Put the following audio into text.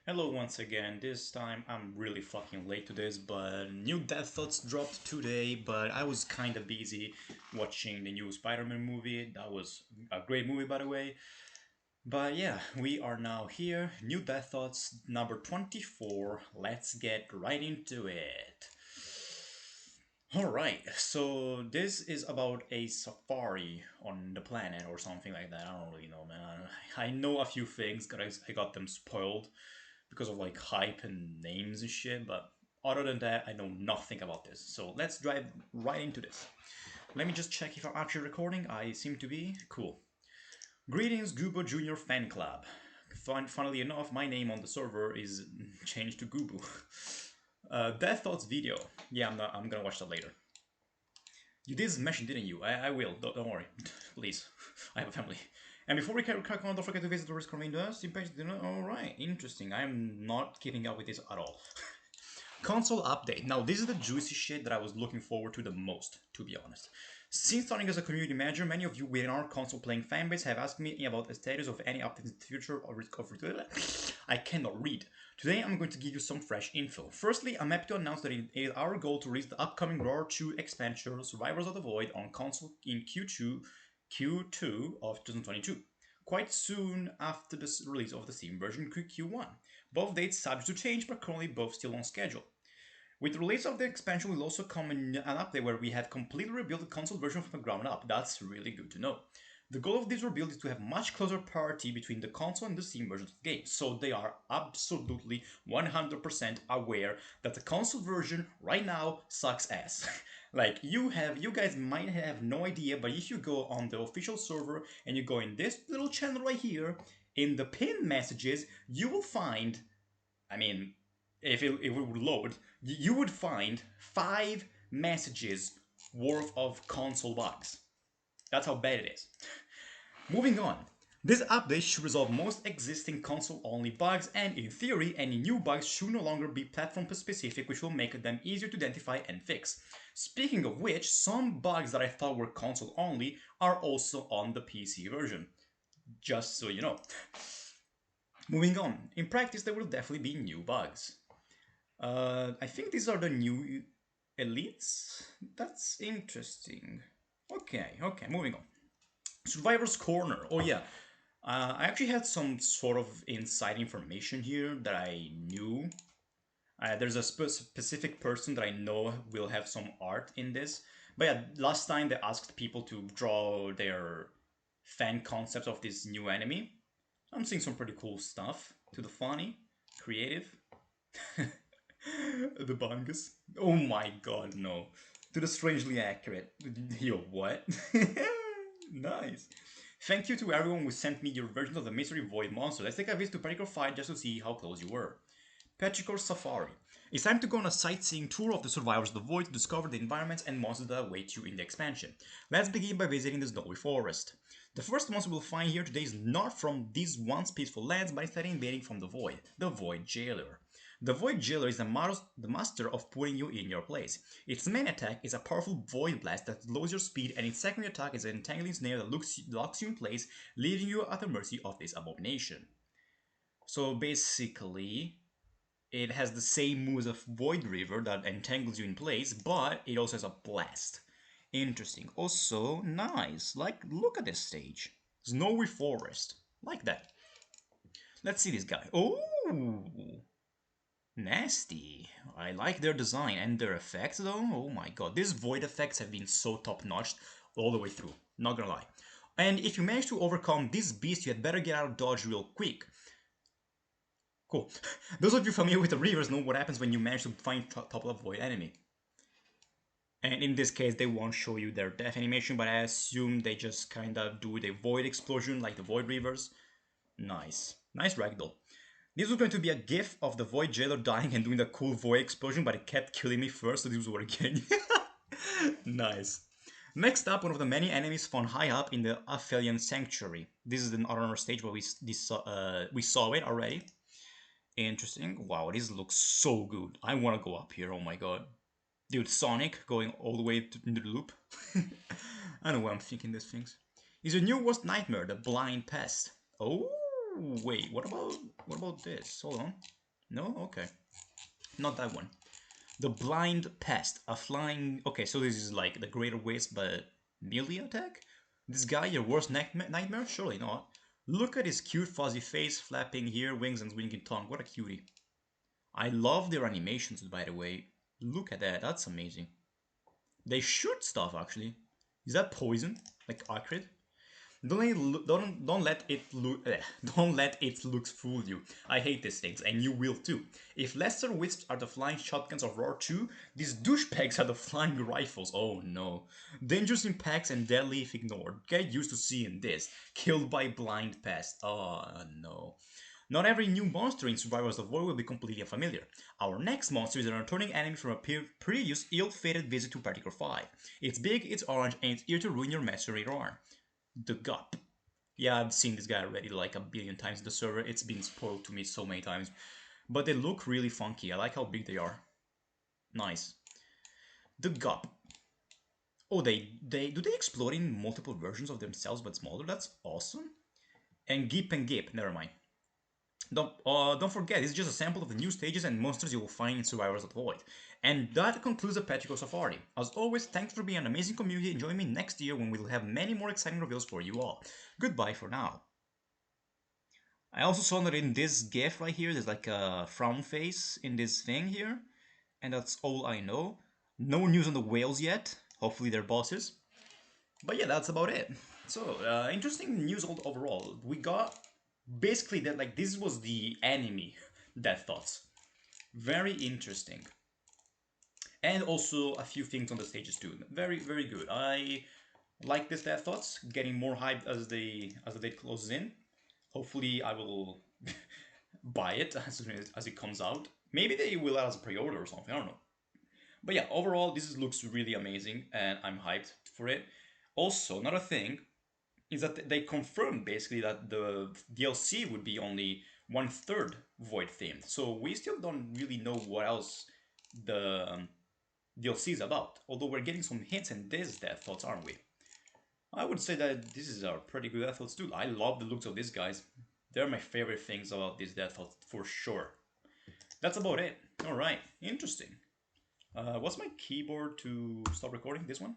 Hello once again. This time I'm really fucking late to this, but new Death Thoughts dropped today, but I was kind of busy watching the new Spider-Man movie. That was a great movie, by the way. But yeah, we are now here. New Death Thoughts number 24. Let's get right into it. Alright, so this is about a safari on the planet or something like that. I don't really know, man. I know a few things because I got them spoiled because of like hype and names and shit, but other than that, I know nothing about this. So let's dive right into this. Let me just check if I'm actually recording. I seem to be. Cool. Greetings, Goobo Junior Fan Club. Funnily enough, my name on the server is changed to Goobo. Death Thoughts video. Yeah, I'm gonna watch that later. You did mention, didn't you? I will. Don't worry. Please. I have a family. And before we crack on, don't forget to visit the Risk Windows. Alright, interesting. I'm not keeping up with this at all. Console update. Now, this is the juicy shit that I was looking forward to the most, to be honest. Since starting as a community manager, many of you within our console playing fanbase have asked me about the status of any updates in the future or I cannot read. Today I'm going to give you some fresh info. Firstly, I'm happy to announce that it is our goal to release the upcoming Roar 2 expansion Survivors of the Void on console in Q2 of 2022. Quite soon after the release of the Steam version Q1. Both dates subject to change, but currently both still on schedule. With the release of the expansion will also come an update where we have completely rebuilt the console version from the ground up. That's really good to know. The goal of this rebuild is to have much closer parity between the console and the Steam versions of the game, so they are absolutely 100% aware that the console version right now sucks ass. Like you guys might have no idea, but if you go on the official server and you go in this little channel right here, in the pinned messages, you will find, I mean, if it would load, you would find 5 messages worth of console bugs. That's how bad it is. Moving on. This update should resolve most existing console-only bugs, and in theory, any new bugs should no longer be platform-specific, which will make them easier to identify and fix. Speaking of which, some bugs that I thought were console-only are also on the PC version. Just so you know. Moving on. In practice, there will definitely be new bugs. I think these are the new elites. That's interesting. Okay, moving on. Survivor's Corner. Oh yeah, I actually had some sort of inside information here that I knew. There's a specific person that I know will have some art in this. But yeah, last time they asked people to draw their fan concepts of this new enemy. I'm seeing some pretty cool stuff. To the funny, creative. The bungus. Oh my god, no. To the strangely accurate. Yo, what? Nice. Thank you to everyone who sent me your version of the Mystery Void monster. Let's take a visit to Petrichor 5 just to see how close you were. Petrichor Safari. It's time to go on a sightseeing tour of the Survivors of the Void to discover the environments and monsters that await you in the expansion. Let's begin by visiting the Snowy Forest. The first monster we'll find here today is not from these once peaceful lands, but instead invading from the Void, the Void Jailer. The Void Jailer is the master of putting you in your place. Its main attack is a powerful Void Blast that lowers your speed, and its secondary attack is an entangling snare that locks you in place, leaving you at the mercy of this abomination. So basically, it has the same moves of Void River that entangles you in place, but it also has a blast. Interesting. Also, nice. Like, look at this stage. Snowy Forest. Like that. Let's see this guy. Oh! Nasty. I like their design and their effects though. Oh my god. These void effects have been so top notch all the way through. Not gonna lie. And if you manage to overcome this beast, you had better get out of dodge real quick. Cool. Those of you familiar with the Reavers know what happens when you manage to find top level void enemy. And in this case, they won't show you their death animation, but I assume they just kind of do the void explosion like the Void Reavers. Nice. Nice ragdoll. This was going to be a gif of the Void Jailer dying and doing the cool Void explosion, but it kept killing me first, so this was working. Nice. Next up, one of the many enemies found high up in the Aphelion Sanctuary. This is the other stage where we saw it already. Interesting. Wow, this looks so good. I want to go up here, oh my god. Dude, Sonic going all the way into the loop. I know why I'm thinking these things. Is your new worst nightmare the Blind Pest? Oh, wait, what about this? Hold on. No, okay, not that one. The Blind Pest, a flying. Okay, so this is like the Greater Waste, but melee attack. This guy, your worst nightmare? Surely not. Look at his cute fuzzy face, flapping here, wings and winking tongue. What a cutie! I love their animations, by the way. Look at that, that's amazing. They shoot stuff actually. Is that poison? Like acrid? Don't let it look don't let its looks fool you. I hate these things, and you will too. If Lesser Wisps are the flying shotguns of Roar 2, these douchebags are the flying rifles. Oh no. Dangerous in packs and deadly if ignored. Get used to seeing this. Killed by blind pest. Oh no. Not every new monster in Survivors of War will be completely familiar. Our next monster is a returning enemy from a previous ill-fated visit to Particle 5. It's big, it's orange, and it's here to ruin your mess later on. The Gup. Yeah, I've seen this guy already like a billion times in the server. It's been spoiled to me so many times. But they look really funky. I like how big they are. Nice. The Gup. Oh, they do they explode in multiple versions of themselves but smaller? That's awesome. And Gip and Gip. Never mind. Don't forget, it's just a sample of the new stages and monsters you will find in Survivors at Void. And that concludes the Petrichor Safari. As always, thanks for being an amazing community and join me next year when we'll have many more exciting reveals for you all. Goodbye for now. I also saw that in this GIF right here, there's like a frown face in this thing here. And that's all I know. No news on the whales yet. Hopefully they're bosses. But yeah, that's about it. So, interesting news overall. We got basically that like this was the enemy Death Thoughts. Very interesting. And also a few things on the stages too. Very, very good. I like this Death Thoughts, getting more hyped as the date closes in. Hopefully I will buy it as soon as it comes out. Maybe they will as a pre-order or something, I don't know. But yeah, overall this looks really amazing and I'm hyped for it. Also, another thing is that they confirmed basically that the DLC would be only 1/3 Void themed. So we still don't really know what else the DLC is about. Although we're getting some hints in this Death Thoughts, aren't we? I would say that this is a pretty good Death Thoughts too. I love the looks of these guys. They're my favorite things about this Death Thoughts for sure. That's about it. Alright, interesting. What's my keyboard to stop recording? This one?